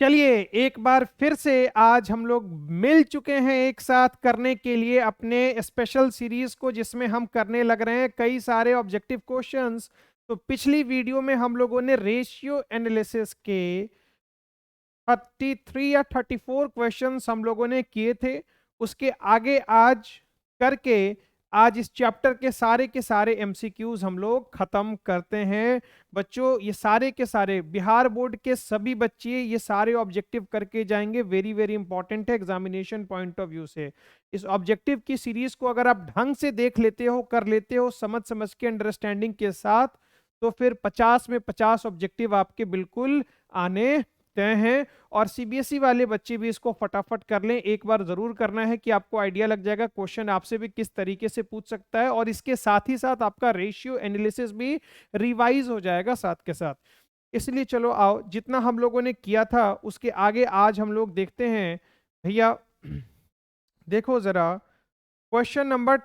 चलिए एक बार फिर से आज हम लोग मिल चुके हैं एक साथ करने के लिए अपने स्पेशल सीरीज को, जिसमें हम करने लग रहे हैं कई सारे ऑब्जेक्टिव क्वेश्चंस। तो पिछली वीडियो में हम लोगों ने रेशियो एनालिसिस के 33 या 34 क्वेश्चंस हम लोगों ने किए थे। उसके आगे आज करके आज इस चैप्टर के सारे एमसीक्यूज हम लोग खत्म करते हैं। बच्चों ये सारे के सारे बिहार बोर्ड के सभी बच्चे ये सारे ऑब्जेक्टिव करके जाएंगे। वेरी वेरी इंपॉर्टेंट है एग्जामिनेशन पॉइंट ऑफ व्यू से। इस ऑब्जेक्टिव की सीरीज को अगर आप ढंग से देख लेते हो, कर लेते हो समझ समझ के, अंडरस्टैंडिंग के साथ, तो फिर 50 में 50 ऑब्जेक्टिव आपके बिल्कुल आने तय हैं। और सीबीएसई वाले बच्चे भी इसको फटाफट कर लें, एक बार जरूर करना है कि आपको आइडिया लग जाएगा क्वेश्चन आपसे भी किस तरीके से पूछ सकता है। और इसके साथ ही साथ आपका रेशियो एनालिसिस भी रिवाइज हो जाएगा साथ के साथ। इसलिए चलो आओ, जितना हम लोगों ने किया था उसके आगे आज हम लोग देखते हैं। भैया देखो जरा, क्वेश्चन नंबर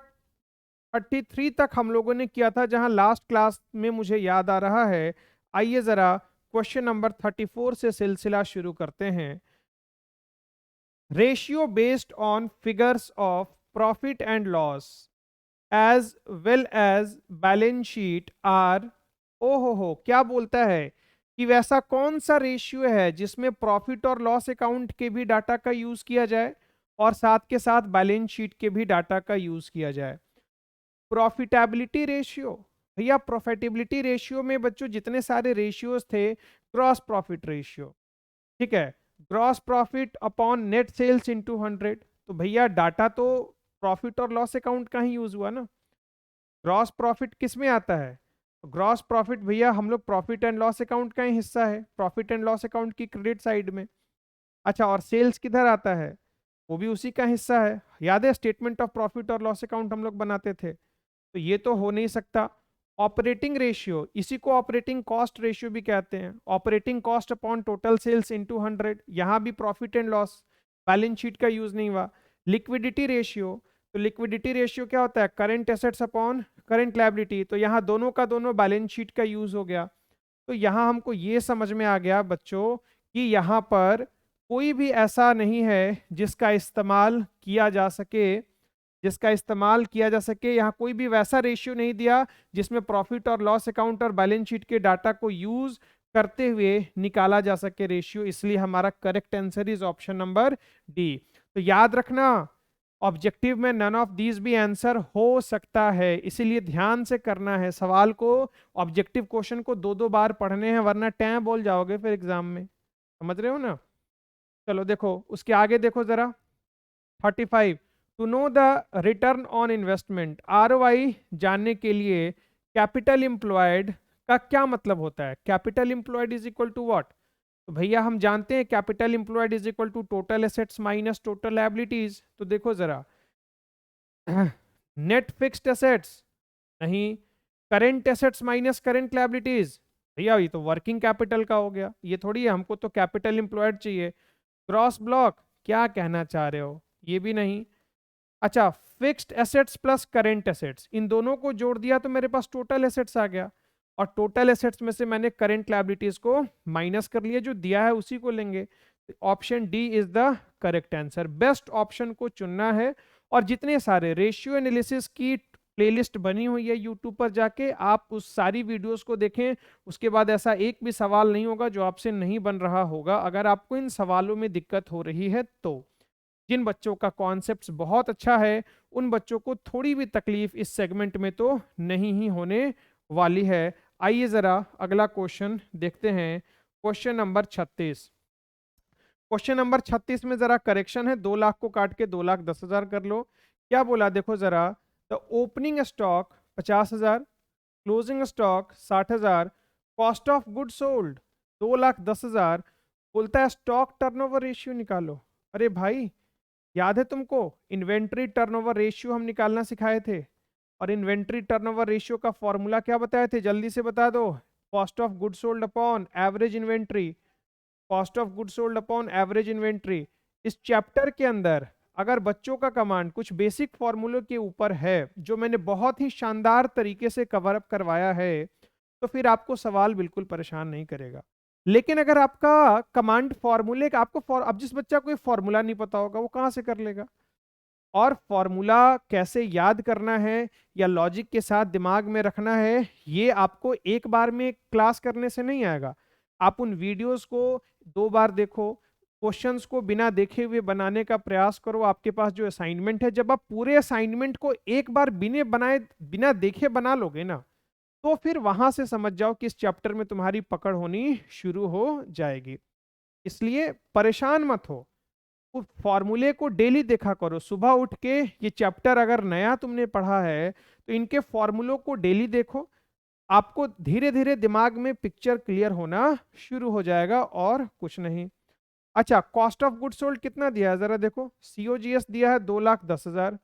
33 तक हम लोगों ने किया था, जहां लास्ट क्लास में मुझे याद आ रहा है। आइए जरा क्वेश्चन नंबर 34 से सिलसिला शुरू करते हैं। Ratio based on figures of profit and loss as well as balance sheet are. ओ हो, क्या बोलता है कि वैसा कौन सा रेशियो है जिसमें प्रॉफिट और लॉस अकाउंट के भी डाटा का यूज किया जाए और साथ के साथ बैलेंस शीट के भी डाटा का यूज किया जाए। Profitability ratio. भैया प्रॉफिटेबिलिटी रेशियो में बच्चों जितने सारे रेशियोज थे, ग्रॉस प्रॉफिट रेशियो, ठीक है, gross profit upon net sales into 100। तो भैया डाटा तो प्रॉफिट और लॉस अकाउंट का ही यूज हुआ ना। ग्रॉस प्रॉफिट किस में आता है? ग्रॉस प्रॉफिट भैया हम लोग प्रॉफिट एंड लॉस अकाउंट का ही हिस्सा है, प्रॉफिट एंड लॉस अकाउंट की क्रेडिट साइड में। अच्छा, और सेल्स किधर आता है? वो भी उसी का हिस्सा है। याद है स्टेटमेंट ऑफ प्रॉफिट और लॉस अकाउंट हम लोग बनाते थे, तो ये तो हो नहीं सकता। ऑपरेटिंग रेशियो, इसी को ऑपरेटिंग कॉस्ट रेशियो भी कहते हैं। Operating cost upon total sales into 100, यहां भी profit and loss, balance sheet का यूज नहीं हुआ। लिक्विडिटी रेशियो, तो लिक्विडिटी रेशियो क्या होता है? Current assets upon current liability, तो यहाँ दोनों का दोनों बैलेंस शीट का यूज हो गया। तो यहाँ हमको ये समझ में आ गया बच्चों कि यहाँ पर कोई भी ऐसा नहीं है जिसका इस्तेमाल किया जा सके, यहाँ कोई भी वैसा रेशियो नहीं दिया जिसमें प्रॉफिट और लॉस अकाउंट और बैलेंस शीट के डाटा को यूज करते हुए निकाला जा सके रेशियो। इसलिए हमारा correct answer is option number D. तो याद रखना, ऑब्जेक्टिव में नन ऑफ दीज भी आंसर हो सकता है, इसीलिए ध्यान से करना है सवाल को। ऑब्जेक्टिव क्वेश्चन को दो दो बार पढ़ने हैं, वरना टैं बोल जाओगे फिर एग्जाम में। समझ रहे हो ना? चलो देखो उसके आगे देखो जरा, 35, to know the return on investment, ROI जानने के लिए कैपिटल एम्प्लॉयड का क्या मतलब होता है? Capital employed is equal to what? तो भैया हम जानते हैं capital employed is equal to total assets minus total liabilities. तो देखो जरा, नेट फिक्स्ड एसेट्स नहीं, current assets minus current liabilities, भैया ये तो वर्किंग कैपिटल का हो गया, ये थोड़ी है, हमको तो कैपिटल एम्प्लॉयड चाहिए। क्रॉस ब्लॉक, क्या कहना चाह रहे हो? ये भी नहीं। अच्छा, fixed assets plus current assets, इन दोनों को जोड़ दिया तो मेरे पास टोटल एसेट्स आ गया, और टोटल एसेट्स में से मैंने करेंट लायबिलिटीज को माइनस कर लिया, जो दिया है उसी को लेंगे। Option D is the correct answer, best option को चुनना है। और जितने सारे रेशियो एनालिसिस की प्लेलिस्ट बनी हुई है यूट्यूब पर, जाके आप उस सारी वीडियोस को देखें। उसके बाद ऐसा एक भी सवाल नहीं होगा जो आपसे नहीं बन रहा होगा, अगर आपको इन सवालों में दिक्कत हो रही है तो। जिन बच्चों का कॉन्सेप्ट बहुत अच्छा है उन बच्चों को थोड़ी भी तकलीफ इस सेगमेंट में तो नहीं ही होने वाली है। आइए जरा अगला क्वेश्चन देखते हैं, क्वेश्चन नंबर 36। क्वेश्चन नंबर 36 में जरा करेक्शन है, 2 लाख को काट के 2,10,000 कर लो। क्या बोला देखो जरा, the opening stock 50,000, closing stock 60,000, cost of good sold 2,10,000। बोलता है स्टॉक टर्नओवर रेशियो निकालो। अरे भाई याद है तुमको, इन्वेंट्री टर्नओवर रेशियो हम निकालना सिखाए थे, और इन्वेंट्री टर्नओवर रेशियो का फॉर्मूला क्या बताए थे? जल्दी से बता दो। Cost of good sold upon average inventory, cost of good sold upon average inventory. इस चैप्टर के अंदर अगर बच्चों का कमांड कुछ बेसिक फॉर्मूले के ऊपर है, जो मैंने बहुत ही शानदार तरीके से कवर अप करवाया है, तो फिर आपको सवाल बिल्कुल परेशान नहीं करेगा। लेकिन अगर आपका कमांड फॉर्मूले का आपको अब जिस बच्चा को फॉर्मूला नहीं पता होगा वो कहाँ से कर लेगा? और फॉर्मूला कैसे याद करना है या लॉजिक के साथ दिमाग में रखना है, ये आपको एक बार में क्लास करने से नहीं आएगा। आप उन वीडियोस को 2 बार देखो, क्वेश्चंस को बिना देखे हुए बनाने का प्रयास करो। आपके पास जो असाइनमेंट है, जब आप पूरे असाइनमेंट को एक बार बिना देखे बना लोगे ना, तो फिर वहां से समझ जाओ कि इस चैप्टर में तुम्हारी पकड़ होनी शुरू हो जाएगी। इसलिए परेशान मत हो, उस फॉर्मूले को डेली देखा करो। सुबह उठ के ये चैप्टर अगर नया तुमने पढ़ा है तो इनके फॉर्मूलों को डेली देखो, आपको धीरे धीरे दिमाग में पिक्चर क्लियर होना शुरू हो जाएगा, और कुछ नहीं। अच्छा, कॉस्ट ऑफ गुड सोल्ड कितना दिया है जरा देखो। सीओजीएस दिया है 2,10,000।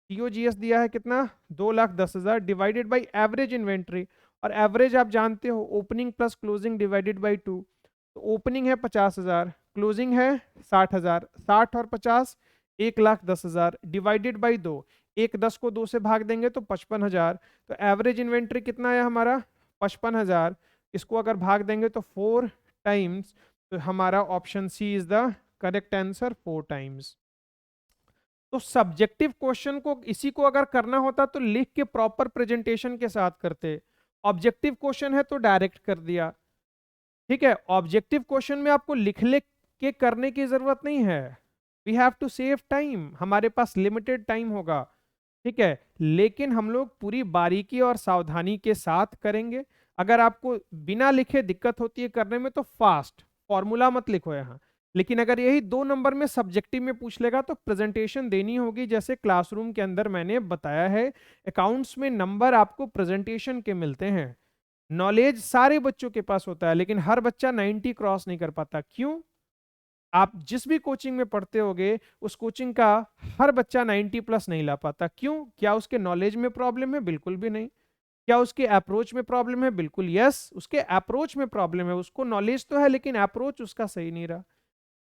सीओजीएस दिया है कितना? 2,10,000 डिवाइडेड बाई एवरेज इन्वेंट्री। और एवरेज आप जानते हो, opening plus closing divided by 2। तो ओपनिंग है 50,000, क्लोजिंग है 60,000। 60 और 50 1,10,000 डिवाइडेड बाई 2। एक 10 को 2 से भाग देंगे तो 55,000। तो एवरेज इन्वेंट्री कितना है हमारा? 55,000। इसको अगर भाग देंगे तो 4 टाइम्स। तो हमारा option C is the correct answer, 4 times. तो सब्जेक्टिव क्वेश्चन को इसी को अगर करना होता तो लिख के प्रॉपर प्रेजेंटेशन के साथ करते। ऑब्जेक्टिव क्वेश्चन है तो डायरेक्ट कर दिया। ठीक है, ऑब्जेक्टिव क्वेश्चन में आपको लिख लिख के करने की जरूरत नहीं है। We have to save time, हमारे पास लिमिटेड टाइम होगा। ठीक है, लेकिन हम लोग पूरी बारीकी और सावधानी के साथ करेंगे। अगर आपको बिना लिखे दिक्कत होती है करने में तो फास्ट फॉर्मूला मत लिखो यहाँ। लेकिन अगर यही 2 नंबर में सब्जेक्टिव में पूछ लेगा तो प्रेजेंटेशन देनी होगी, जैसे क्लासरूम के अंदर मैंने बताया है। अकाउंट्स में नंबर आपको प्रेजेंटेशन के मिलते हैं। नॉलेज सारे बच्चों के पास होता है, लेकिन हर बच्चा 90 क्रॉस नहीं कर पाता। क्यों? आप जिस भी कोचिंग में पढ़ते होगे उस कोचिंग का हर बच्चा 90 प्लस नहीं ला पाता। क्यों? क्या उसके नॉलेज में प्रॉब्लम है? बिल्कुल भी नहीं। क्या उसके अप्रोच में प्रॉब्लम है? बिल्कुल यस, उसके अप्रोच में प्रॉब्लम है। उसको नॉलेज तो है लेकिन अप्रोच उसका सही नहीं रहा।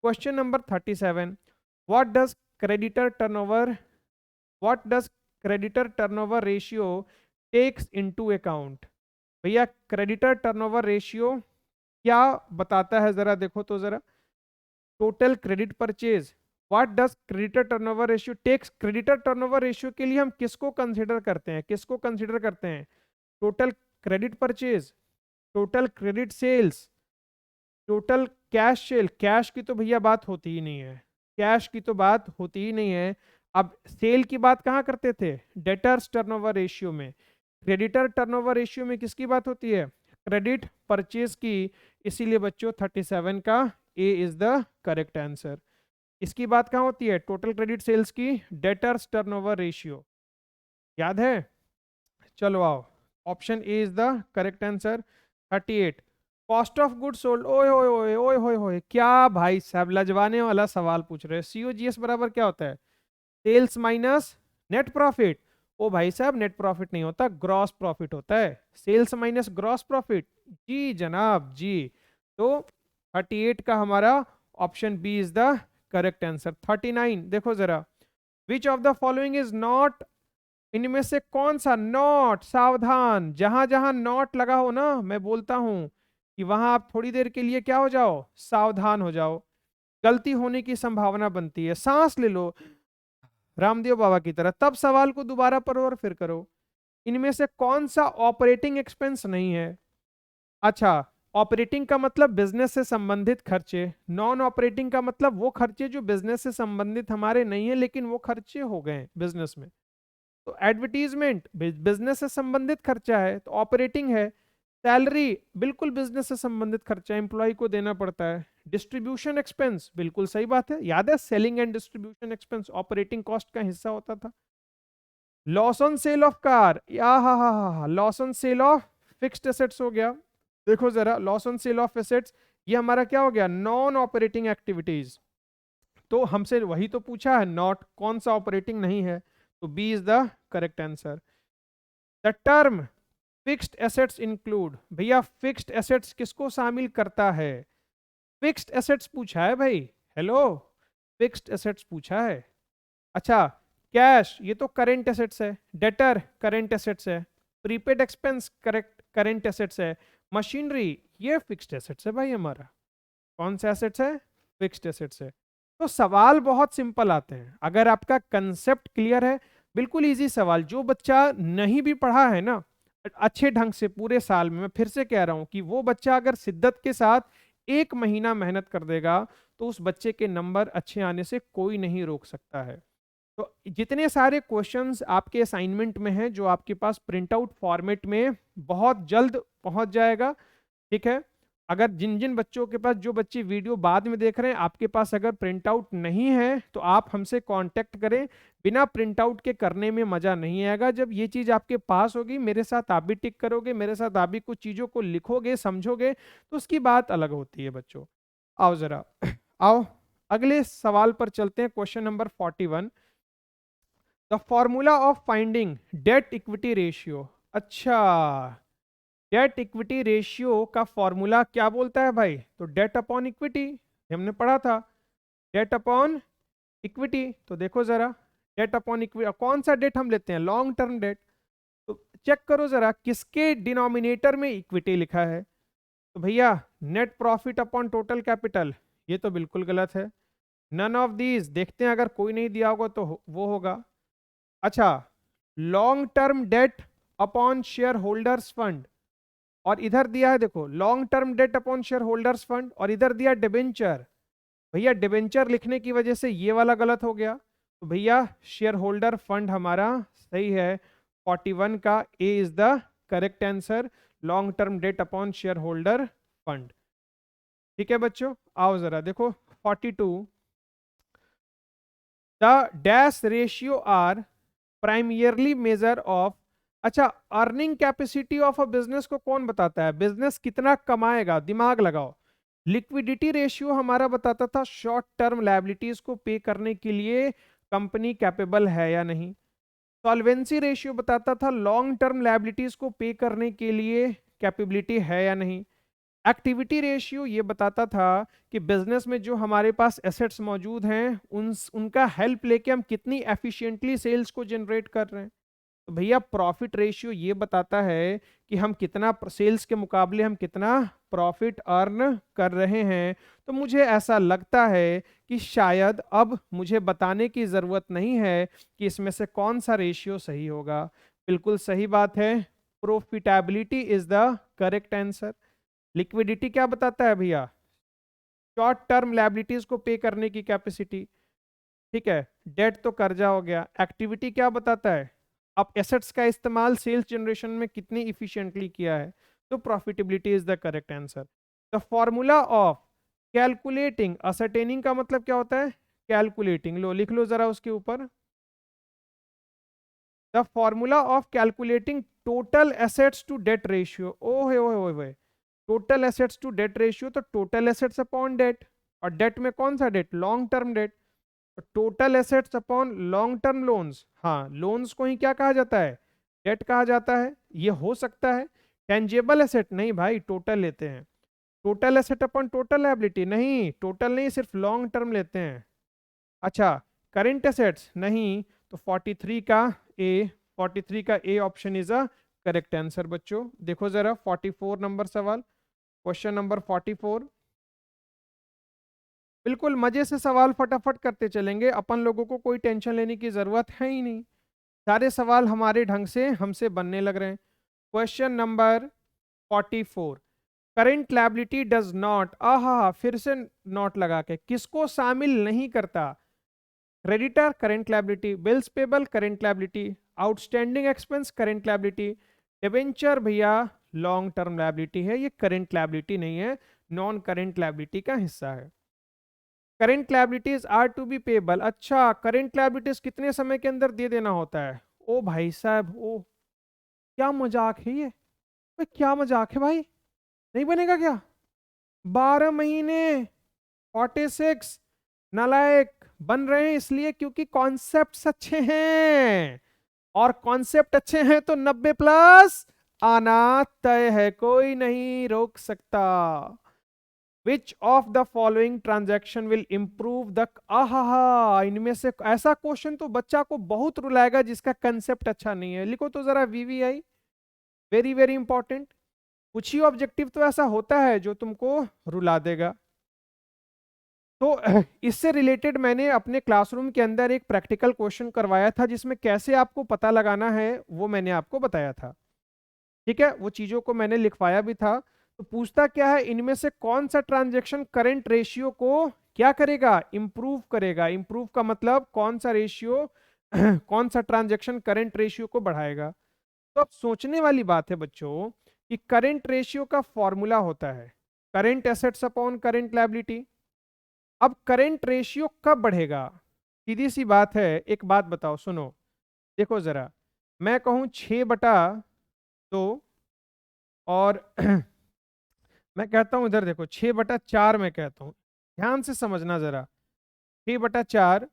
Question number 37, what does creditor turnover what does creditor turnover ratio takes into account? भैया क्रेडिटर टर्नओवर रेशियो क्या बताता है जरा देखो तो जरा। Total credit purchase, what does creditor turnover ratio takes? Creditor turnover ratio के लिए हम किसको कंसीडर करते हैं? किसको कंसीडर करते हैं? Total credit purchase, total credit sales, total cash sale. Cash की तो भैया बात होती ही नहीं है, कैश की तो बात होती ही नहीं है। अब सेल की बात कहाँ करते थे? डेटर्स टर्नओवर रेशियो में। क्रेडिटर टर्नओवर रेशियो में किसकी बात होती है? क्रेडिट परचेज की। इसीलिए बच्चों 37 का A is the correct answer. इसकी बात कहाँ होती है? टोटल क्रेडिट सेल्स की डेटर्स टर्नओवर रेशियो। याद है? चलो आओ, option A is the correct answer. 38, cost of good sold. ओए ओए ओए ओए ओए ओए, क्या भाई साहब लजवाने वाला सवाल पूछ रहे हैं। सीओजीएस बराबर क्या होता है? Sales minus net profit. ओ भाई साहब, नेट प्रॉफिट नहीं होता, ग्रॉस प्रॉफिट होता है। Sales minus gross profit. जी जनाब जी। तो 38 का हमारा option B is the correct answer. 39 देखो जरा, which of the following is not, इनमें से कौन सा नॉट, सावधान, जहां जहां नॉट लगा हो ना, मैं बोलता हूं कि वहां आप थोड़ी देर के लिए क्या हो जाओ, सावधान हो जाओ। गलती होने की संभावना बनती है। सांस ले लो रामदेव बाबा की तरह, तब सवाल को दोबारा पढ़ो और फिर करो। इनमें से कौन सा ऑपरेटिंग एक्सपेंस नहीं है? अच्छा, ऑपरेटिंग का मतलब बिजनेस से संबंधित खर्चे, नॉन ऑपरेटिंग का मतलब वो खर्चे जो बिजनेस से संबंधित हमारे नहीं है लेकिन वो खर्चे हो गए बिजनेस में। तो एडवर्टीजमेंट बिजनेस से संबंधित खर्चा है तो ऑपरेटिंग है। सैलरी बिल्कुल बिजनेस से संबंधित खर्चा, एम्प्लॉय को देना पड़ता है। डिस्ट्रीब्यूशन एक्सपेंस बिल्कुल सही बात है, याद है selling and distribution expense operating cost का हिस्सा होता था। Loss on sale of car, या हा loss on sale of fixed assets हो गया। देखो जरा, loss on sale of assets ये हमारा क्या हो गया? Non operating activities. तो हमसे वही तो पूछा है, नॉट कौन सा ऑपरेटिंग नहीं है, तो B is the correct answer. The term fixed assets include, भैया फिक्स्ड एसेट्स किसको शामिल करता है? फिक्स्ड एसेट्स पूछा है भाई, हेलो, फिक्स्ड एसेट्स पूछा है। अच्छा, कैश ये तो करेंट एसेट्स है, डेटर करेंट एसेट्स है, prepaid expense correct current assets है, मशीनरी ये फिक्स्ड एसेट्स है भाई हमारा। कौन सा एसेट्स है? फिक्स्ड एसेट्स है। तो सवाल बहुत सिंपल आते हैं अगर आपका कंसेप्ट क्लियर है। बिल्कुल इजी सवाल, जो बच्चा नहीं भी पढ़ा है ना अच्छे ढंग से पूरे साल में, मैं फिर से कह रहा हूं कि वो बच्चा अगर शिद्दत के साथ 1 महीना मेहनत कर देगा तो उस बच्चे के नंबर अच्छे आने से कोई नहीं रोक सकता है। तो जितने सारे क्वेश्चंस आपके असाइनमेंट में हैं जो आपके पास प्रिंट आउट फॉर्मेट में बहुत जल्द पहुंच जाएगा, ठीक है। अगर जिन जिन बच्चों के पास, जो बच्चे वीडियो बाद में देख रहे हैं, आपके पास अगर प्रिंट आउट नहीं है तो आप हमसे कांटेक्ट करें। बिना प्रिंट आउट के करने में मजा नहीं आएगा। जब ये चीज आपके पास होगी, मेरे साथ आप भी टिक करोगे, मेरे साथ आप भी कुछ चीजों को लिखोगे, समझोगे, तो उसकी बात अलग होती है बच्चों। आओ जरा आओ अगले सवाल पर चलते हैं। Question number 41, the formula of finding date equity ratio. अच्छा, डेट इक्विटी रेशियो का फॉर्मूला क्या बोलता है भाई? तो डेट अपॉन इक्विटी हमने पढ़ा था, डेट अपॉन इक्विटी। तो देखो जरा, डेट अपॉन इक्विटी कौन सा डेट हम लेते हैं? Long term date. तो चेक करो जरा किसके डिनोमिनेटर में इक्विटी लिखा है। तो भैया net profit upon total capital, ये तो बिल्कुल गलत है। नन ऑफ दीज, देखते हैं अगर कोई नहीं दिया होगा तो वो होगा। अच्छा, long term debt upon share holders fund, और इधर दिया है देखो long term debt upon share holders fund, और इधर दिया डिबेंचर। भैया डिबेंचर लिखने की वजह से ये वाला गलत हो गया। तो भैया शेयर होल्डर फंड हमारा सही है। 41 का A is the correct answer, long term debt upon shareholder fund. ठीक है बच्चों, आओ जरा देखो 42, the dash ratio are primarily measure of. अच्छा, earning capacity of a business को कौन बताता है? बिजनेस कितना कमाएगा, दिमाग लगाओ। लिक्विडिटी रेशियो हमारा बताता था शॉर्ट टर्म लायबिलिटीज को पे करने के लिए कंपनी कैपेबल है या नहीं। सॉल्वेंसी रेशियो बताता था लॉन्ग टर्म लायबिलिटीज को पे करने के लिए कैपेबिलिटी है या नहीं। एक्टिविटी रेशियो ये बताता था कि बिजनेस में जो हमारे पास एसेट्स मौजूद हैं उनका हेल्प लेके हम कितनी एफिशिएंटली सेल्स को जनरेट कर रहे हैं। तो भैया प्रॉफिट रेशियो ये बताता है कि हम कितना सेल्स के मुकाबले हम कितना प्रॉफिट अर्न कर रहे हैं। तो मुझे ऐसा लगता है कि शायद अब मुझे बताने की ज़रूरत नहीं है कि इसमें से कौन सा रेशियो सही होगा। बिल्कुल सही बात है, profitability is the correct answer. Liquidity क्या बताता है भैया? शॉर्ट टर्म लायबिलिटीज को पे करने की कैपेसिटी, ठीक है। डेट तो कर्जा हो गया। एक्टिविटी क्या बताता है? आप एसेट्स का इस्तेमाल सेल्स जनरेशन में कितनी इफिशिएंटली किया है। तो profitability is the correct answer. The formula of calculating ascertaining का मतलब क्या होता है? कैलकुलेटिंग, लो लिख लो जरा उसके ऊपर। The formula of calculating total assets to debt ratio. ओहे ओहे ओहे, total assets to debt ratio, तो टोटल एसेट्स अपॉन डेट, और डेट में कौन सा debt? Long term debt. Total assets upon long term loans, हाँ लोन्स को ही क्या कहा जाता है? डेट कहा जाता है। ये हो सकता है। टेंजेबल एसेट नहीं भाई, टोटल लेते हैं। Total asset upon total liability नहीं, टोटल नहीं, सिर्फ लॉन्ग टर्म लेते हैं। अच्छा, करेंट एसेट्स नहीं। तो 43 का ए, 43 का A option is a correct answer. बच्चों देखो जरा 44 नंबर सवाल, क्वेश्चन नंबर 44। बिल्कुल मजे से सवाल फटाफट करते चलेंगे, अपन लोगों को कोई टेंशन लेने की जरूरत है ही नहीं। सारे सवाल हमारे ढंग से हमसे बनने लग रहे हैं। Question number 44, current liability does not, आहा फिर से नॉट लगा के, किसको शामिल नहीं करता? Creditor current liability, bills payable current liability, outstanding expense current liability, debenture भैया लॉन्ग टर्म लायबिलिटी है, ये करेंट लायबिलिटी नहीं है, नॉन करेंट लायबिलिटी का हिस्सा है। Current liabilities are to be payable. अच्छा, करेंट लायबिलिटीज कितने समय के अंदर दे देना होता है? ओ भाई साहब, ओ क्या मजाक है ये, क्या मजाक है भाई, नहीं बनेगा क्या? 12 महीने, 46। नालायक बन रहे हैं इसलिए क्योंकि कॉन्सेप्ट्स अच्छे हैं, और कॉन्सेप्ट अच्छे हैं तो 90 प्लस आना तय है, कोई नहीं रोक सकता। विच of the following transaction will improve the, आहा इनमें से ऐसा क्वेश्चन तो बच्चा को बहुत रुलाएगा जिसका कंसेप्ट अच्छा नहीं है। लिखो तो जरा वीवीआई, वेरी वेरी इंपॉर्टेंट। कुछ ही ऑब्जेक्टिव तो ऐसा होता है जो तुमको रुला देगा। तो इससे रिलेटेड मैंने अपने क्लासरूम के अंदर एक प्रैक्टिकल क्वेश्चन करवाया था, जिसमें कैसे आपको पता लगाना है वो मैंने आपको बताया था। ठीक है, वो चीजों को मैंने लिखवाया भी था। तो पूछता क्या है, इनमें से कौन सा ट्रांजैक्शन करंट रेशियो को क्या करेगा, इंप्रूव करेगा। इंप्रूव का मतलब कौन सा रेशियो कौन सा ट्रांजैक्शन करंट रेशियो को बढ़ाएगा। तो अब सोचने वाली बात है बच्चों कि करंट रेशियो का फॉर्मूला होता है current assets upon current liability. अब करंट रेशियो कब बढ़ेगा, सीधी सी बात है। एक बात बताओ, सुनो, देखो जरा, मैं कहूं 6/2 और मैं कहता हूं इधर देखो 6/4, मैं कहता हूं, ध्यान से समझना जरा, 6/4,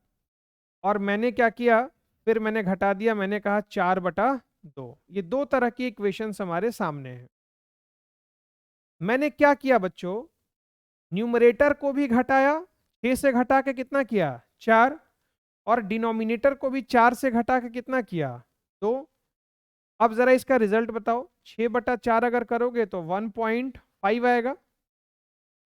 और मैंने क्या किया, फिर मैंने घटा दिया, मैंने कहा 4/2। ये दो तरह की इक्वेशंस हमारे सामने है। मैंने क्या किया बच्चों, न्यूमरेटर को भी घटाया, 6 से घटा के कितना किया, 4, और डिनोमिनेटर को भी 4 से घटा के कितना किया, 2। अब जरा इसका रिजल्ट बताओ, 6/4 अगर करोगे तो 1.5 आएगा,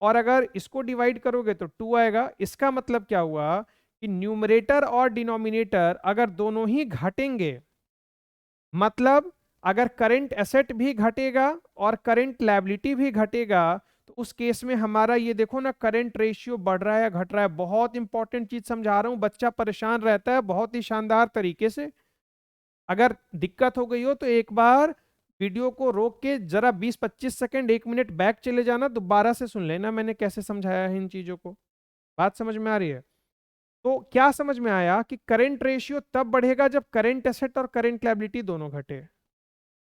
और अगर इसको डिवाइड करोगे तो 2 आएगा। इसका मतलब क्या हुआ कि न्यूमरेटर और डिनोमिनेटर अगर दोनों ही घटेंगे, मतलब अगर करंट एसेट भी घटेगा और करंट लायबिलिटी भी घटेगा, तो उस केस में हमारा ये देखो ना, करंट रेशियो बढ़ रहा है घट रहा है। बहुत इंपॉर्टेंट चीज समझा रहा हूं, बच्चा परेशान रहता है बहुत ही शानदार तरीके से। अगर दिक्कत हो गई हो तो एक बार वीडियो को रोक के जरा 20-25 सेकंड 1 मिनट बैक चले जाना, दोबारा से सुन लेना मैंने कैसे समझाया है इन चीजों को। बात समझ में आ रही है? तो क्या समझ में आया कि करंट रेशियो तब बढ़ेगा जब करंट एसेट और करंट लायबिलिटी दोनों घटे।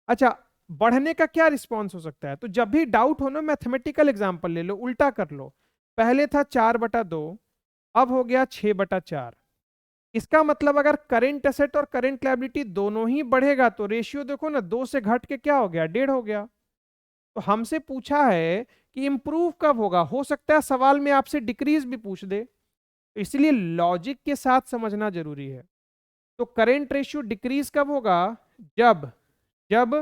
अच्छा, बढ़ने का क्या रिस्पॉन्स हो सकता है, तो जब भी डाउट हो ना, मैथमेटिकल एग्जांपल ले लो, उल्टा कर लो। पहले था 4/2, अब हो गया 6/4। इसका मतलब अगर करंट एसेट और करंट लायबिलिटी दोनों ही बढ़ेगा तो रेशियो देखो ना, 2 से घट के क्या हो गया, 1.5 हो गया। तो हमसे पूछा है कि इंप्रूव कब होगा, हो सकता है सवाल में आपसे डिक्रीज भी पूछ दे, तो इसलिए लॉजिक के साथ समझना जरूरी है। तो करंट रेशियो डिक्रीज कब होगा, जब जब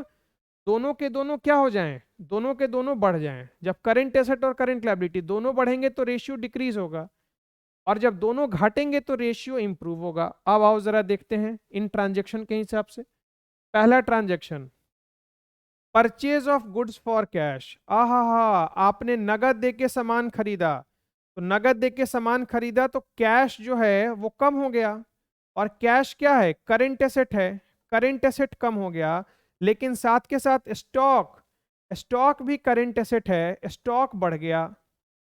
दोनों के दोनों क्या हो जाएं, दोनों के दोनों बढ़ जाएं। जब करंट एसेट और करंट लायबिलिटी दोनों बढ़ेंगे तो रेशियो डिक्रीज होगा, और जब दोनों घटेंगे तो रेशियो इंप्रूव होगा। अब आओ जरा देखते हैं इन ट्रांजैक्शन के हिसाब से। पहला transaction, purchase of goods for cash. आहा हा, आपने नगद देके सामान खरीदा, तो नगद देके सामान खरीदा तो कैश जो है वो कम हो गया, और कैश क्या है, करंट एसेट है, करंट एसेट कम हो गया। लेकिन साथ के साथ स्टॉक, स्टॉक भी करंट एसेट है, स्टॉक बढ़ गया।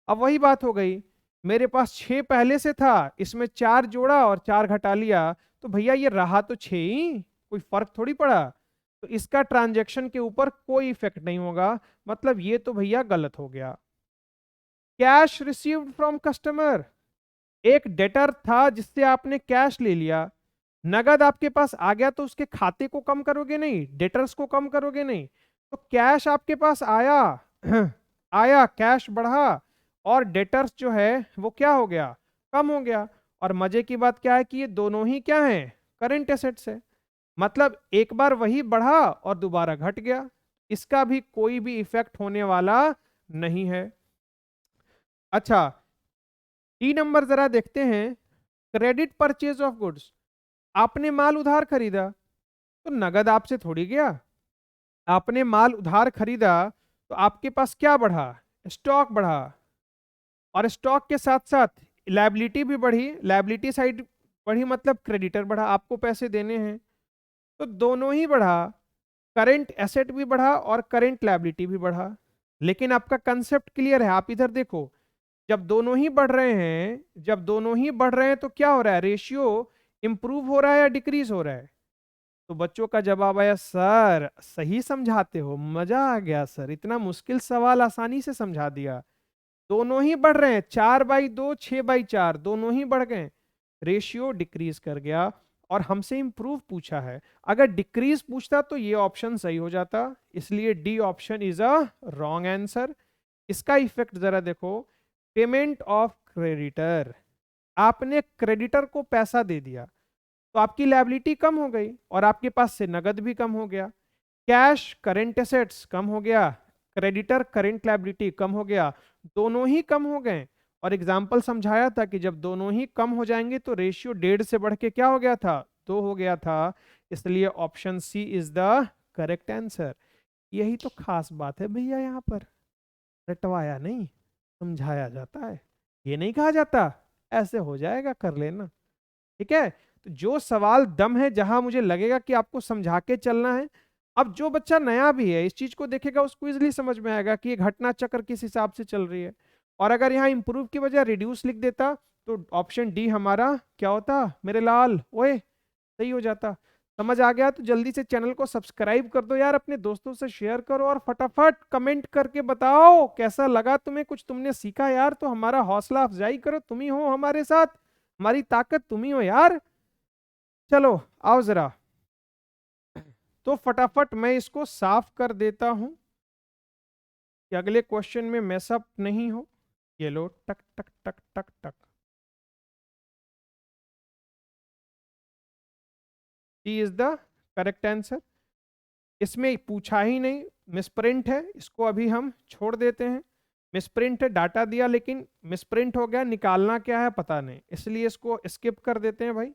अब वही बात हो गई, मेरे पास 6 पहले से था, इसमें 4 जोड़ा और 4 घटा लिया, तो भैया ये रहा तो 6 ही, कोई फर्क थोड़ी पड़ा। तो इसका ट्रांजैक्शन के ऊपर कोई इफेक्ट नहीं होगा, मतलब ये तो भैया गलत हो गया। कैश रिसीव्ड फ्रॉम कस्टमर, एक डेटर था जिससे आपने कैश ले लिया, नगद आपके पास आ गया, तो उसके खाते को कम करोगे नहीं, डेटर्स को कम करोगे नहीं। तो कैश आपके पास आया आया, कैश बढ़ा, और डेटर्स जो है वो क्या हो गया, कम हो गया। और मजे की बात क्या है कि ये दोनों ही क्या है, करंट एसेट्स है, मतलब एक बार वही बढ़ा और दोबारा घट गया, इसका भी कोई भी इफेक्ट होने वाला नहीं है। अच्छा, 3 नंबर जरा देखते हैं, क्रेडिट परचेज ऑफ गुड्स। आपने माल उधार खरीदा, तो नगद आपसे थोड़ी गया, आपने माल उधार खरीदा तो आपके पास क्या बढ़ा, स्टॉक बढ़ा, और स्टॉक के साथ साथ लायबिलिटी भी बढ़ी, लायबिलिटी साइड बढ़ी, मतलब क्रेडिटर बढ़ा, आपको पैसे देने हैं, तो दोनों ही बढ़ा, करंट एसेट भी बढ़ा और करंट लायबिलिटी भी बढ़ा। लेकिन आपका कंसेप्ट क्लियर है, आप इधर देखो, जब दोनों ही बढ़ रहे हैं, जब दोनों ही बढ़ रहे हैं तो क्या हो रहा है, रेशियो इंप्रूव हो रहा है या डिक्रीज हो रहा है। तो बच्चों का जवाब आया, सर सही समझाते हो, मजा आ गया सर, इतना मुश्किल सवाल आसानी से समझा दिया। दोनों ही बढ़ रहे हैं, 4/2 6/4 दोनों ही बढ़ गए, रेशियो डिक्रीज कर गया, और हमसे इंप्रूव पूछा है। अगर डिक्रीज पूछता तो ये ऑप्शन सही हो जाता, इसलिए D option is a wrong answer. इसका इफेक्ट जरा देखो, पेमेंट ऑफ क्रेडिटर, आपने क्रेडिटर को पैसा दे दिया तो आपकी लायबिलिटी कम हो गई और आपके पास से नगद भी कम हो गया, कैश करंट एसेट्स कम हो गया, क्रेडिटर करेंट लायबिलिटी कम हो गया, दोनों ही कम हो गए। और एग्जाम्पल समझाया था कि जब दोनों ही कम हो जाएंगे तो रेशियो 1.5 से बढ़ के क्या हो गया था, 2 हो गया था। इसलिए option C is the correct answer. यही तो खास बात है भैया, यहाँ पर रटवाया नहीं, समझाया जाता है। ये नहीं कहा जाता ऐसे हो जाएगा कर लेना, ठीक है। तो जो सवाल दम है, जहां मुझे लगेगा कि आपको समझा के चलना है। अब जो बच्चा नया भी है इस चीज को देखेगा, उसको इजिली समझ में आएगा कि ये घटना चक्र किस हिसाब से चल रही है। और अगर यहाँ इंप्रूव की बजाय रिड्यूस लिख देता तो ऑप्शन डी हमारा क्या होता मेरे लाल, ओए सही हो जाता। समझ आ गया तो जल्दी से चैनल को सब्सक्राइब कर दो यार, अपने दोस्तों से शेयर करो और फटाफट कमेंट करके बताओ कैसा लगा तुम्हें, कुछ तुमने सीखा यार तो हमारा हौसला अफजाई करो। तुम ही हो हमारे साथ, हमारी ताकत तुम ही हो यार। चलो आओ जरा, तो फटाफट मैं इसको साफ कर देता हूं कि अगले क्वेश्चन में मैसअप नहीं हो। ये लो, टक टक टक टक टक, D is the correct answer. इसमें पूछा ही नहीं, मिसप्रिंट है, इसको अभी हम छोड़ देते हैं। मिसप्रिंट है, डाटा दिया लेकिन मिसप्रिंट हो गया, निकालना क्या है पता नहीं, इसलिए इसको स्किप कर देते हैं भाई।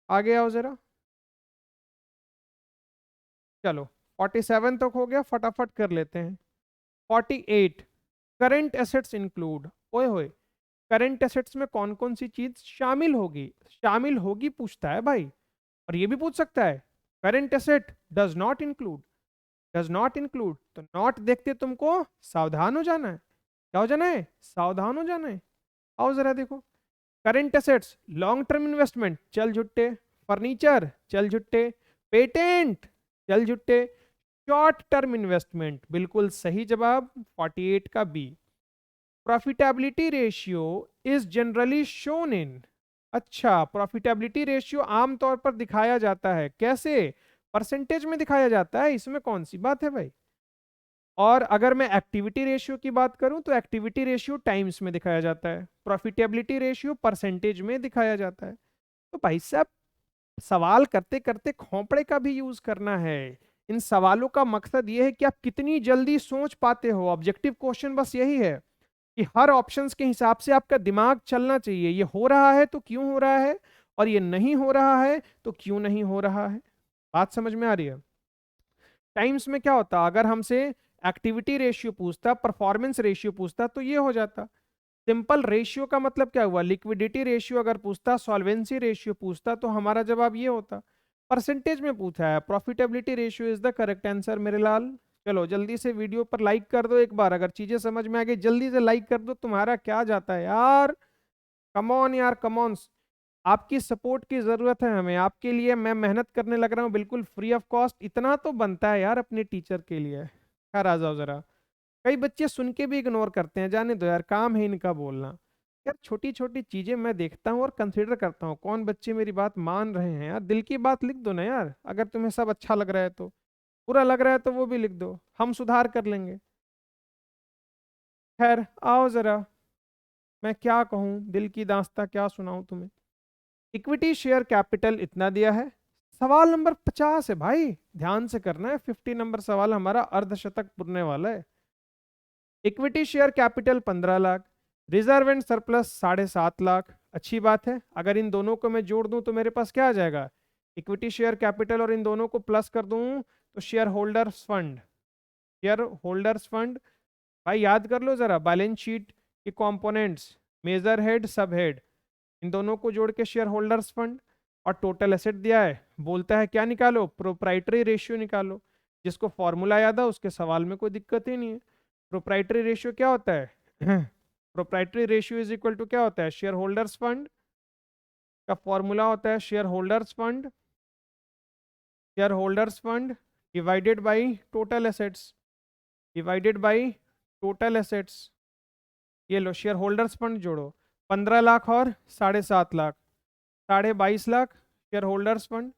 आगे आओ जरा, चलो 47 तक हो गया, फटाफट कर लेते हैं। 48, करंट एसेट्स इंक्लूड, ओए होए, करंट एसेट्स में कौन कौन सी चीज शामिल होगी, शामिल होगी पूछता है भाई। और ये भी पूछ सकता है current asset does not include, does not include, तो नॉट देखते तुमको सावधान हो जाना है। क्या हो जाना है, सावधान हो जाना है। आओ जरा देखो, current assets long term investment चल झुट्टे, फर्नीचर चल झुट्टे, पेटेंट चल झुट्टे, शॉर्ट टर्म इन्वेस्टमेंट बिल्कुल सही जवाब 48 का B. Profitability ratio is generally shown in, अच्छा प्रॉफिटेबिलिटी रेशियो आमतौर पर दिखाया जाता है कैसे, परसेंटेज में दिखाया जाता है, इसमें कौन सी बात है भाई। और अगर मैं एक्टिविटी रेशियो की बात करूं तो एक्टिविटी रेशियो टाइम्स में दिखाया जाता है, प्रॉफिटेबिलिटी रेशियो परसेंटेज में दिखाया जाता है। तो भाई साहब सवाल करते करते खोपड़े का भी यूज करना है। इन सवालों का मकसद ये है कि आप कितनी जल्दी सोच पाते हो, ऑब्जेक्टिव क्वेश्चन बस यही है कि हर ऑप्शंस के हिसाब से आपका दिमाग चलना चाहिए। ये हो रहा है तो क्यों हो रहा है, और ये नहीं हो रहा है तो क्यों नहीं हो रहा है। बात समझ में आ रही है। टाइम्स में क्या होता, अगर हमसे एक्टिविटी रेशियो पूछता, परफॉर्मेंस रेशियो पूछता तो ये हो जाता। सिंपल रेशियो का मतलब क्या हुआ, लिक्विडिटी रेशियो अगर पूछता, सॉल्वेंसी रेशियो पूछता तो हमारा जवाब ये होता। परसेंटेज में पूछा है, profitability ratio is the correct answer मेरे लाल। चलो जल्दी से वीडियो पर लाइक कर दो एक बार, अगर चीजें समझ में आ गई जल्दी से लाइक कर दो, तुम्हारा क्या जाता है यार। कम ऑन यार, कम ऑन, आपकी सपोर्ट की जरूरत है हमें, आपके लिए मैं मेहनत करने लग रहा हूँ बिल्कुल फ्री ऑफ कॉस्ट, इतना तो बनता है यार अपने टीचर के लिए। खैर आ जाओ जरा, कई बच्चे सुन के भी इग्नोर करते हैं, जाने दो यार, काम है इनका बोलना। यार छोटी छोटी चीजें मैं देखता हूँ और कंसीडर करता हूँ कौन बच्चे मेरी बात मान रहे हैं यार, दिल की बात लिख दो ना यार, अगर तुम्हें सब अच्छा लग रहा है तो, बुरा लग रहा है तो वो भी लिख दो, हम सुधार कर लेंगे। खैर आओ जरा, मैं क्या कहूँ, दिल की दास्तां क्या सुनाऊं तुम्हें। इक्विटी शेयर कैपिटल इतना दिया है। सवाल नंबर 50 है भाई, ध्यान से करना है, 50 नंबर सवाल हमारा अर्धशतक पुरने वाला है। Equity share capital 15 lakh, reserve and surplus 7.5 lakh. अच्छी बात है, अगर इन दोनों को मैं जोड़ दूं तो मेरे पास क्या आ जाएगा, इक्विटी शेयर कैपिटल और इन दोनों को प्लस कर दूं तो share holders fund, share holders fund. भाई याद कर लो जरा बैलेंस शीट के कंपोनेंट्स, मेजर हेड सब हेड, इन दोनों को जोड़ के शेयर होल्डर्स फंड। और टोटल एसेट दिया है, बोलता है क्या निकालो, प्रोप्राइटरी रेशियो निकालो। जिसको फॉर्मूला याद है उसके सवाल में कोई दिक्कत ही नहीं है। प्रोप्राइटरी रेशियो क्या होता है proprietary ratio is equal to क्या होता है, शेयर होल्डर्स फंड का फॉर्मूला होता है share holders fund, share holders fund divided by total assets, divided by total assets. ये लो शेयर होल्डर्स फंड जोड़ो, 15 लाख और 7.5 lakh, 22.5 lakh share holders fund,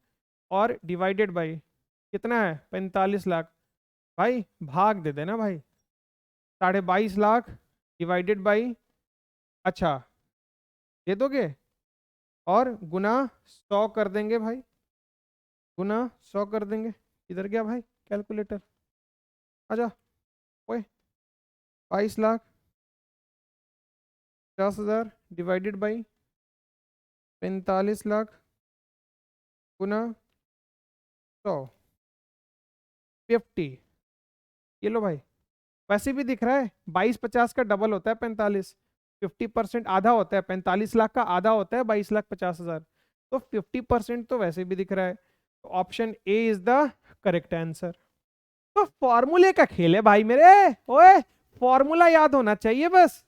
और डिवाइडेड बाई कितना है 45 लाख। भाई भाग दे देना भाई, 22.5 लाख डिवाइडेड बाई, अच्छा दे दोगे, और गुना 100 कर देंगे भाई, गुना 100 कर देंगे। इधर गया भाई कैलकुलेटर, आजा। ओए 22,50,000 डिवाइडेड बाई 45 लाख गुना 100, 50। ये लो भाई, वैसे भी दिख रहा है 22,50 का डबल होता है 45। 50% आधा होता है, 45 लाख का आधा होता है 22,50,000। तो 50% तो वैसे भी दिख रहा है। तो option A is the correct answer. तो फॉर्मूले का खेल है भाई मेरे। ओए, फॉर्मूला याद होना चाहिए बस।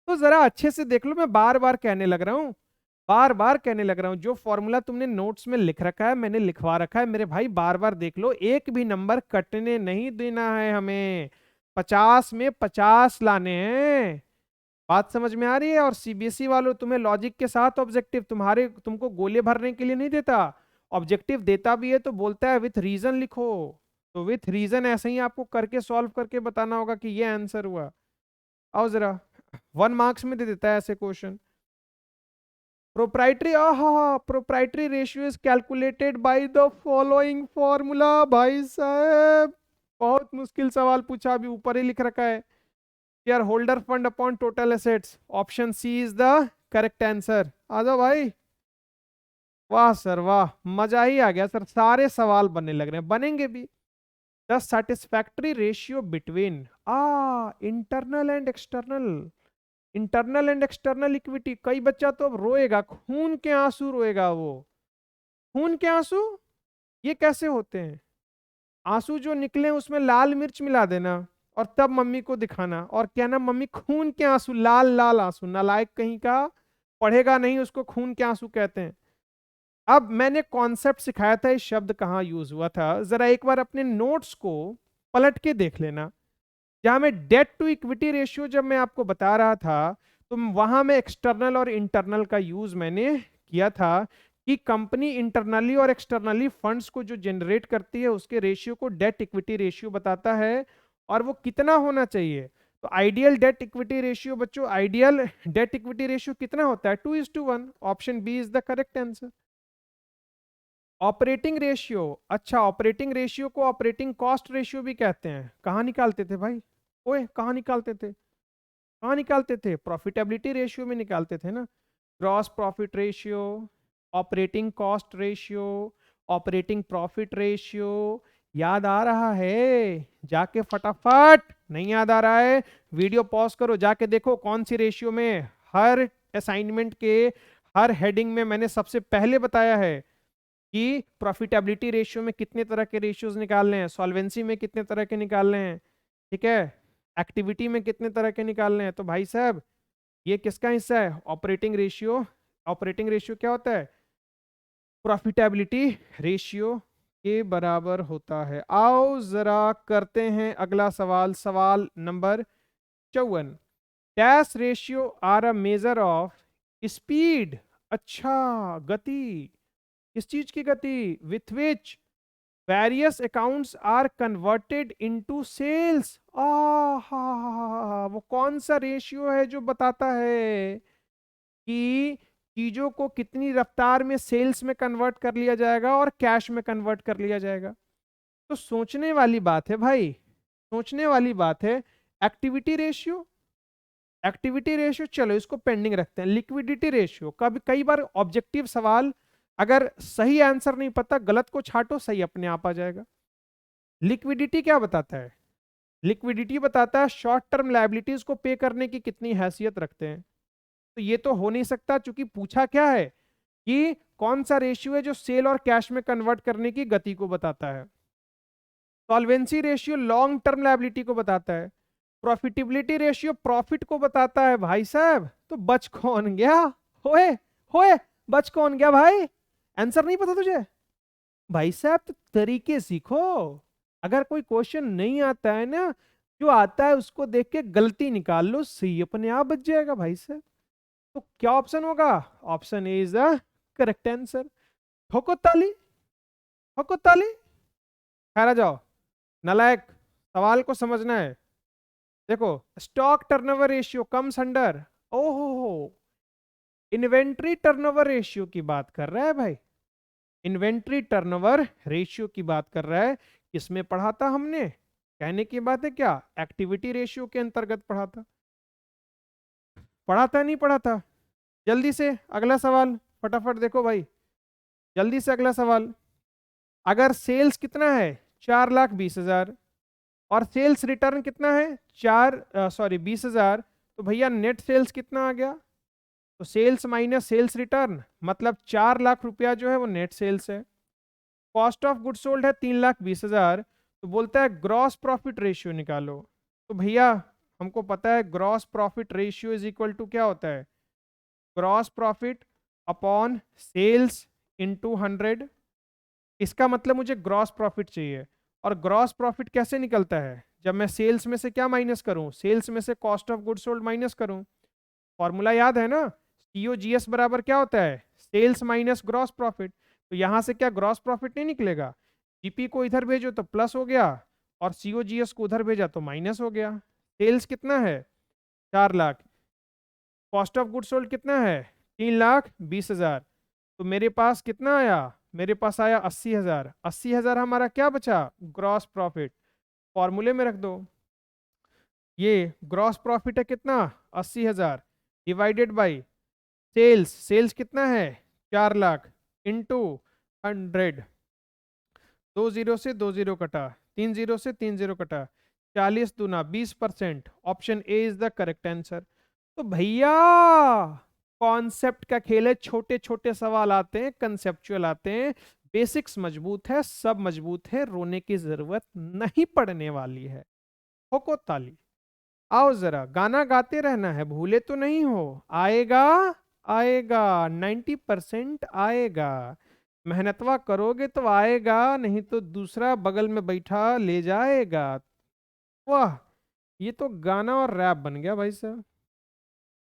तो जरा अच्छे से देख लो, मैं बार बार कहने लग रहा हूं, बार बार कहने लग रहा हूं, जो फॉर्मूला तुमने नोट्स में लिख रखा है, मैंने लिखवा रखा है, मेरे भाई बार बार देख लो, एक भी नंबर कटने नहीं देना है हमें। 50 में 50 लाने हैं। बात समझ में आ रही है? और सीबीएसई वालों, तुम्हें लॉजिक के साथ ऑब्जेक्टिव, तुमको गोले भरने के लिए नहीं देता। ऑब्जेक्टिव देता भी है तो बोलता है विथ रीजन लिखो। तो विथ रीजन ऐसे ही आपको करके सॉल्व करके बताना होगा कि ये आंसर हुआ। आओ जरा, 1 मार्क्स में दे देता है ऐसे question. Proprietary ratio is calculated by the following formula. भाई साहब, बहुत मुश्किल सवाल पूछा, अभी ऊपर ही लिख रखा है, shareholder fund upon total assets. Option C is the correct answer. आ जाओ भाई। वाह सर वाह, मजा ही आ गया सर, सारे सवाल बनने लग रहे हैं, बनेंगे भी। The satisfactory ratio between internal and external. Internal and external equity. कई बच्चा तो अब रोएगा, खून के आंसू रोएगा वो। खून के आंसू ये कैसे होते हैं? आंसू जो निकले उसमें लाल मिर्च मिला देना और तब मम्मी को दिखाना और कहना मम्मी खून के आंसू, लाल लाल आंसू। नालायक कहीं का, पढ़ेगा नहीं, उसको खून के आंसू कहते हैं। अब मैंने कॉन्सेप्ट सिखाया था, इस शब्द कहाँ यूज हुआ था, जरा एक बार अपने नोट्स को पलट के देख लेना। जहां मैं डेट टू इक्विटी रेशियो जब मैं आपको बता रहा था, तो वहां में एक्सटर्नल और इंटरनल का यूज मैंने किया था कि कंपनी इंटरनली और एक्सटर्नली फंड्स को जो जनरेट करती है उसके रेशियो को डेट इक्विटी रेशियो बताता है, और वो कितना होना चाहिए। तो आइडियल डेट इक्विटी रेशियो बच्चों, आइडियल डेट इक्विटी रेशियो कितना होता है? 2:1। Option B is the correct answer. Operating ratio, अच्छा ऑपरेटिंग रेशियो को ऑपरेटिंग कॉस्ट रेशियो भी कहते हैं। कहाँ निकालते थे भाई? ओए कहाँ निकालते थे? कहाँ निकालते थे? प्रॉफिटेबिलिटी रेशियो में निकालते थे ना। Gross profit ratio, operating cost ratio, operating profit ratio. याद आ रहा है? जाके फटाफट, नहीं याद आ रहा है वीडियो पॉज करो, जाके देखो कौन सी रेशियो में। हर असाइनमेंट के हर हेडिंग में मैंने सबसे पहले बताया है कि प्रॉफिटेबिलिटी रेशियो में कितने तरह के रेशियोज निकालने हैं, सॉल्वेंसी में कितने तरह के निकालने हैं, ठीक है, एक्टिविटी में कितने तरह के निकालने हैं। तो भाई साहब, ये किसका हिस्सा है? Operating ratio. ऑपरेटिंग रेशियो क्या होता है? प्रॉफिटेबिलिटी रेशियो के बराबर होता है। आओ जरा करते हैं अगला सवाल, सवाल number 54। Dash ratio are a measure of speed. अच्छा, गति। किस चीज की गति? With which various accounts are converted into sales. वो कौन सा रेशियो है जो बताता है कि चीजों को कितनी रफ्तार में सेल्स में कन्वर्ट कर लिया जाएगा और कैश में कन्वर्ट कर लिया जाएगा? तो सोचने वाली बात है भाई, सोचने वाली बात है। एक्टिविटी रेशियो, एक्टिविटी रेशियो चलो इसको पेंडिंग रखते हैं। लिक्विडिटी रेशियो, कभी कई बार ऑब्जेक्टिव सवाल, अगर सही आंसर नहीं पता, गलत को छाटो, सही अपने आप आ जाएगा। लिक्विडिटी क्या बताता है? लिक्विडिटी बताता है शॉर्ट टर्म लायबिलिटीज को पे करने की कितनी हैसियत रखते हैं। तो ये तो हो नहीं सकता, क्योंकि पूछा क्या है कि कौन सा रेशियो है जो सेल और कैश में कन्वर्ट करने की गति को बताता है। Solvency ratio long term liability को बताता है। प्रॉफिटेबिलिटी रेशियो प्रॉफिट को बताता है। भाई साहब, तो बच कौन गया? होए होए, बच कौन गया भाई? आंसर नहीं पता तुझे? भाई साहब, तो तरीके सीखो। अगर कोई क्वेश्चन नहीं आता है ना, जो आता है उसको देख के गलती निकाल लो, सही अपने आप बच जाएगा भाई साहब। तो क्या ऑप्शन होगा? Option A is the correct answer. ठोको ताली, ठोको ताली। खैर आ जाओ, नालायक, सवाल को समझना है। देखो, stock turnover ratio comes under, ओहो, इन्वेंट्री टर्नओवर रेशियो की बात कर रहा है भाई। इन्वेंट्री टर्नओवर रेशियो की बात कर रहा है। किसमें पढ़ा था हमने? कहने की बात है क्या, एक्टिविटी रेशियो के अंतर्गत पढ़ा था नहीं पढ़ा था। जल्दी से अगला सवाल, फटाफट देखो भाई, जल्दी से अगला सवाल। अगर सेल्स कितना है 4,20,000 और सेल्स रिटर्न कितना है 20,000, तो भैया नेट सेल्स कितना आ गया, तो सेल्स माइनस सेल्स रिटर्न मतलब 4 लाख रुपया जो है वो नेट सेल्स है। कॉस्ट ऑफ गुड सोल्ड है 3,20,000, तो बोलता है ग्रॉस प्रॉफिट रेशियो निकालो। तो भैया हमको पता है gross profit ratio is equal to क्या होता है, gross profit upon sales into 100। इसका मतलब मुझे ग्रॉस प्रॉफिट चाहिए, और ग्रॉस प्रॉफिट कैसे निकलता है, जब मैं सेल्स में से क्या माइनस करूं, सेल्स में से cost of good sold minus करूं। फॉर्मूला याद है ना, सीओजीएस बराबर क्या होता है, सेल्स माइनस ग्रॉस प्रॉफिट। तो यहां से क्या ग्रॉस प्रॉफिट नहीं निकलेगा, जीपी को इधर भेजो तो प्लस हो गया, और सीओजीएस को उधर भेजा तो माइनस हो गया। सेल्स कितना है 4 lakh, cost of good sold कितना है 3,20,000, तो मेरे पास कितना आया, मेरे पास आया 80,000। 80,000 हमारा क्या बचा, ग्रॉस प्रॉफिट। फॉर्मूले में रख दो, ये ग्रॉस प्रॉफिट है कितना 80,000 डिवाइडेड बाई सेल्स, सेल्स कितना है 4 लाख इंटू 100। 2 जीरो से 2 जीरो कटा, 3 जीरो से 3 जीरो कटा, 40 दूना 20%। Option A is the correct answer. तो भैया कॉन्सेप्ट का खेल है, छोटे छोटे सवाल आते हैं, कंसेप्चुअल आते हैं, बेसिक्स मजबूत है, सब मजबूत है, रोने की जरूरत नहीं पड़ने वाली है। ठोको ताली, आओ जरा गाना गाते रहना है, भूले तो नहीं हो, आएगा आएगा 90% आएगा, मेहनतवा करोगे तो आएगा, नहीं तो दूसरा बगल में बैठा ले जाएगा। वाह, ये तो गाना और रैप बन गया भाई साहब।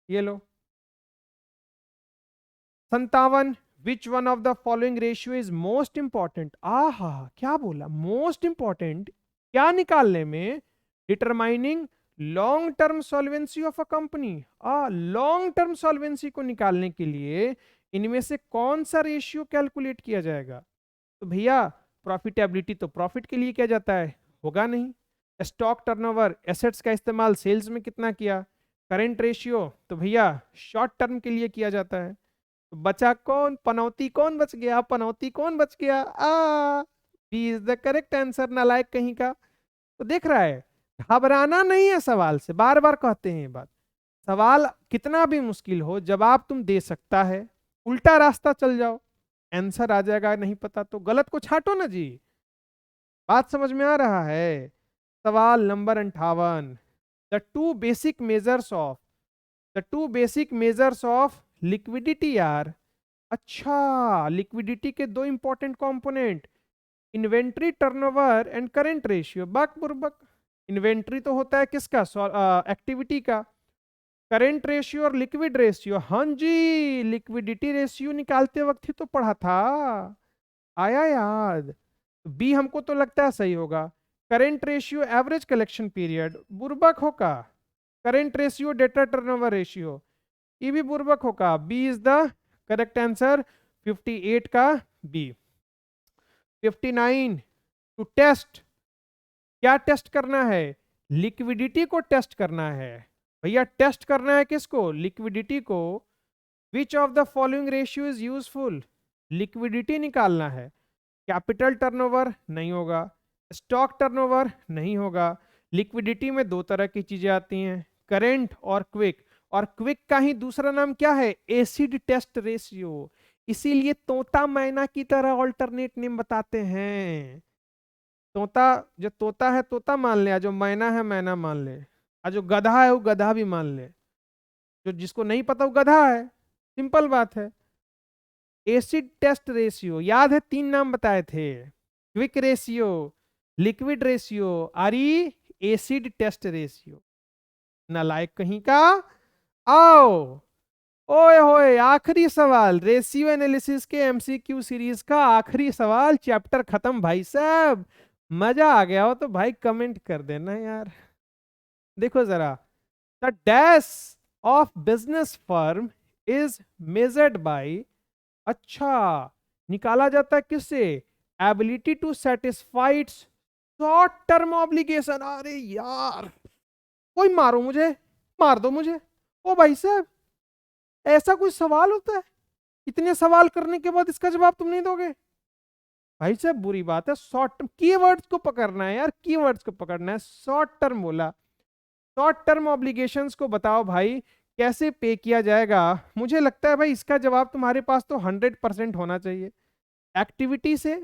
ये लो 57, which one of the following ratio is most important. आहा, क्या बोला मोस्ट इंपॉर्टेंट, क्या निकालने में, determining long term solvency of a company. Long term solvency को निकालने के लिए इनमें से कौन सा रेशियो कैलकुलेट किया जाएगा। तो भैया प्रॉफिटेबिलिटी तो प्रॉफिट के लिए किया जाता है, होगा नहीं। स्टॉक टर्नओवर, एसेट्स का इस्तेमाल सेल्स में कितना किया। करेंट रेशियो तो भैया शॉर्ट टर्म के लिए किया जाता है। तो बचा कौन, पनौती कौन बच गया, पनौती कौन बच गया, B is the correct answer, नालायक कहीं का। तो देख रहा है, घबराना नहीं है सवाल से, बार बार कहते हैं ये बात, सवाल कितना भी मुश्किल हो जवाब तुम दे सकता है, उल्टा रास्ता चल जाओ आंसर आ जाएगा, नहीं पता तो गलत को छांटो ना जी। बात समझ में आ रहा है। सवाल नंबर 58, the two basic measures of, the two basic measures of liquidity are. अच्छा, लिक्विडिटी के दो important component, inventory turnover and current ratio. बक बुरबक, इन्वेंट्री तो होता है किसका, एक्टिविटी का। करंट रेशियो और लिक्विड रेशियो, हाँ जी, लिक्विडिटी रेशियो निकालते वक्त ही तो पढ़ा था, आया याद। बी हमको तो लगता है सही होगा। Current ratio average collection period, बुर्बक होगा। Current ratio debtor turnover ratio, ये भी बुर्बक होगा। B is the correct answer, 58 का बी। 59, टू टेस्ट, क्या टेस्ट करना है, लिक्विडिटी को टेस्ट करना है। भैया टेस्ट करना है किसको, लिक्विडिटी को। विच of the following ratio is useful, liquidity निकालना है। कैपिटल टर्नओवर नहीं होगा, स्टॉक टर्नओवर नहीं होगा। लिक्विडिटी में दो तरह की चीजें आती हैं, करेंट और क्विक, और क्विक का ही दूसरा नाम क्या है, एसिड टेस्ट रेशियो। इसीलिए तोता मैना की तरह ऑल्टरनेट नेम बताते हैं। तोता, जो तोता है तोता मान ले, जो मैना है मैना मान ले, और जो गधा है वो गधा भी मान ले, जो जिसको नहीं पता वो गधा है, सिंपल बात है। एसिड टेस्ट रेशियो याद है, 3 नाम बताए थे, क्विक रेशियो, लिक्विड रेशियो, आरी एसिड टेस्ट रेशियो। नालायक कहीं का, आओ, ओए होए, आखिरी सवाल, रेशियो एनालिसिस के एमसीक्यू सीरीज का आखिरी सवाल, चैप्टर खत्म भाई साहब। मजा आ गया हो तो भाई कमेंट कर देना यार। देखो जरा, the dash of business firm is measured by, अच्छा, निकाला जाता है किससे, ability to satisfy short term obligation, अरे यार कोई मारो मुझे, मार दो मुझे। ओ भाई साहब, ऐसा कोई सवाल होता है? इतने सवाल करने के बाद इसका जवाब तुम नहीं दोगे? भाई साहब बुरी बात है। शॉर्ट टर्म, कीवर्ड्स को पकड़ना है यार, कीवर्ड्स को पकड़ना है। शॉर्ट टर्म बोला, शॉर्ट टर्म ऑब्लिगेशंस को बताओ भाई कैसे पे किया जाएगा। मुझे लगता है भाई इसका जवाब तुम्हारे पास तो 100% होना चाहिए। एक्टिविटी से,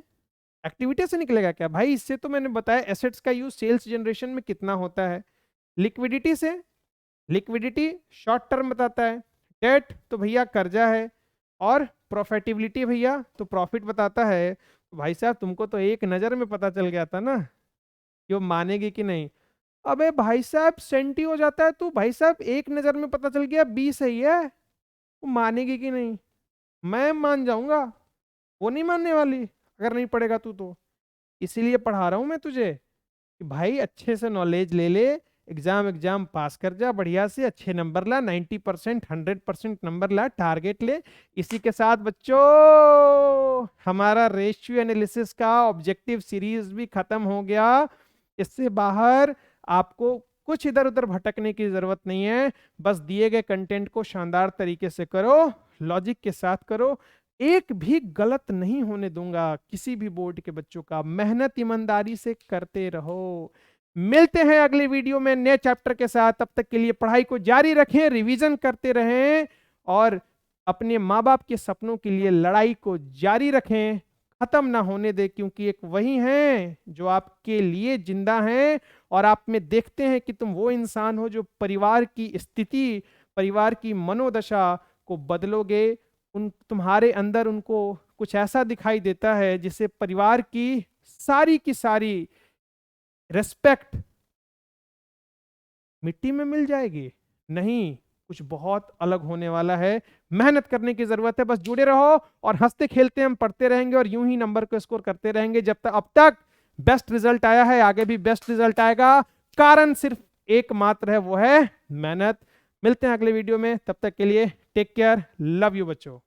एक्टिविटी से निकलेगा क्या भाई? इससे तो मैंने बताया एसेट्स का यूज सेल्स जनरेशन में कितना होता है। लिक्विडिटी से, लिक्विडिटी शॉर्ट टर्म बताता है। डेट तो भैया कर्जा है। और प्रॉफिटेबिलिटी भैया तो प्रॉफिट बताता है। भाई साहब तुमको तो एक नजर में पता चल गया था ना कि वो मानेगी कि नहीं। अबे भाई साहब सेंटी हो जाता है तू, भाई साहब एक नजर में पता चल गया बी सही है, वो मानेगी कि नहीं? मैं मान जाऊंगा, वो नहीं मानने वाली अगर नहीं पढ़ेगा तू तो। इसीलिए पढ़ा रहा हूं मैं तुझे कि भाई अच्छे से नॉलेज ले ले, एग्जाम एग्जाम पास कर जा बढ़िया से, अच्छे नंबर ला, 90% 100% नंबर ला, टारगेट ले। इसी के साथ बच्चों हमारा रेशियो एनालिसिस का ऑब्जेक्टिव सीरीज भी खत्म हो गया। इससे बाहर आपको कुछ इधर उधर भटकने की जरूरत नहीं है। बस दिए गए कंटेंट को शानदार तरीके से करो, लॉजिक के साथ करो। एक भी गलत नहीं होने दूंगा किसी भी बोर्ड के बच्चों का। मेहनत ईमानदारी से करते रहो। मिलते हैं अगले वीडियो में नए चैप्टर के साथ। तब तक के लिए पढ़ाई को जारी रखें, रिवीजन करते रहें और अपने माँ बाप के सपनों के लिए लड़ाई को जारी रखें, खत्म ना होने दे, क्योंकि एक वही हैं जो आपके लिए जिंदा हैं और आप में देखते हैं कि तुम वो इंसान हो जो परिवार की स्थिति, परिवार की मनोदशा को बदलोगे। उन तुम्हारे अंदर उनको कुछ ऐसा दिखाई देता है जिससे परिवार की सारी रेस्पेक्ट मिट्टी में मिल जाएगी। नहीं, कुछ बहुत अलग होने वाला है। मेहनत करने की जरूरत है, बस जुड़े रहो और हंसते खेलते हम पढ़ते रहेंगे और यूं ही नंबर को स्कोर करते रहेंगे। जब तक अब तक बेस्ट रिजल्ट आया है, आगे भी बेस्ट रिजल्ट आएगा। कारण सिर्फ एकमात्र है, वो है मेहनत। मिलते हैं अगले वीडियो में, तब तक के लिए टेक केयर, लव यू बच्चों।